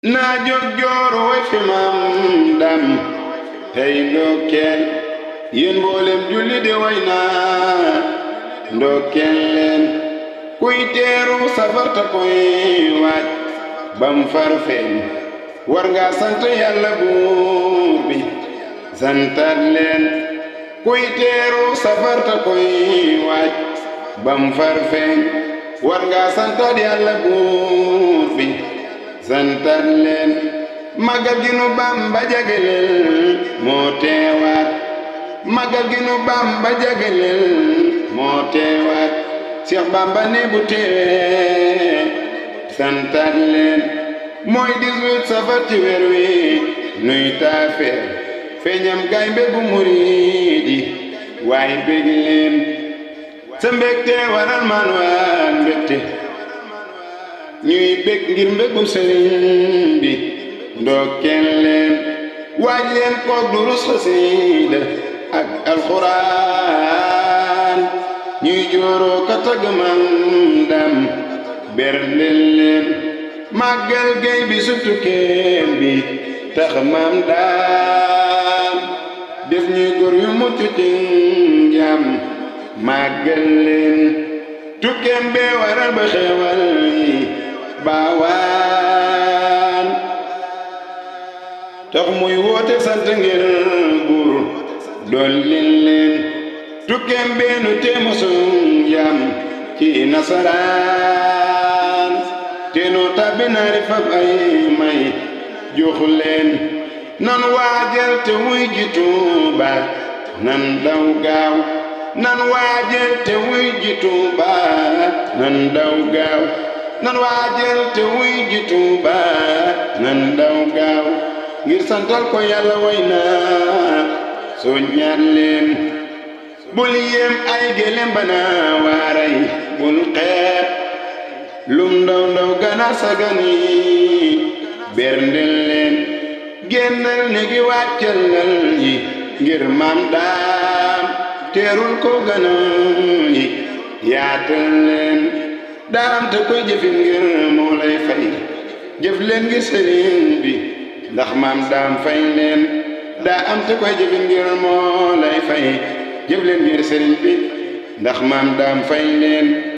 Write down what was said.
naa jóg jooro way fi maam dam tey ndokkeel yéen mboolem julli de way naa ndokkeel leen kuy teeru safar ta koy waaj bam far feeñ war nga sant yàlla buur bi santaat leen kuy teeru safar ta koy waaj bam far feeñ war nga santaat yàlla buur bi santaat leen magal gi nu Bamba jagleel moo teewaat magal gi nu Bamba jagleel moo teewaat Seex Bamba ne bu teewee santaat leen mooy 18 safar ci weer wi nuy taafeer feeñam gaay mbégu muriidi waay bég leen sa mbégte waral man waan mbégte ñuy bég ngir mbégum sëriñ bi ndokkeel leen waaj leen koog durus xasiida ak alxuraan ñuy jooroo ka tagg Maam Dam berndeel leen màggal gay bi suttu kéem bi tax Maam Dam def ñuy góor yu mucc ci njàm màggal leen tukkeem bee waral ba xewal yi baawaan tax muy woote sant ngir buur dolli leen tukkeem beenu teemusu yam ci nasaraan teenu tabbi naari fab ay may jox leen nan waajal te wuy ji Tuuba nan daw gaaw nan waajal te wuy ji Tuuba nan daw gaaw nan waajal te wuy ji Tuuba nan daw gaaw ngir santal ko Yàlla way naa soo ñaat leen bul yem ay gélém bana waaray bul xeeb lum ndaw ndaw gana sagani berndel leen génnal ne gi wàccal lal yi ngir Maam Dam teerul ko gana yi yaatal leen daa am te koy jëfin ngir moo lay fay jëf leen ngir sëriñ bi ndax Maam Dam fay leen daa am te koy jëfin ngir moo lay fay jëf leen ngir sëriñ bi ndax Maam Dam fay leen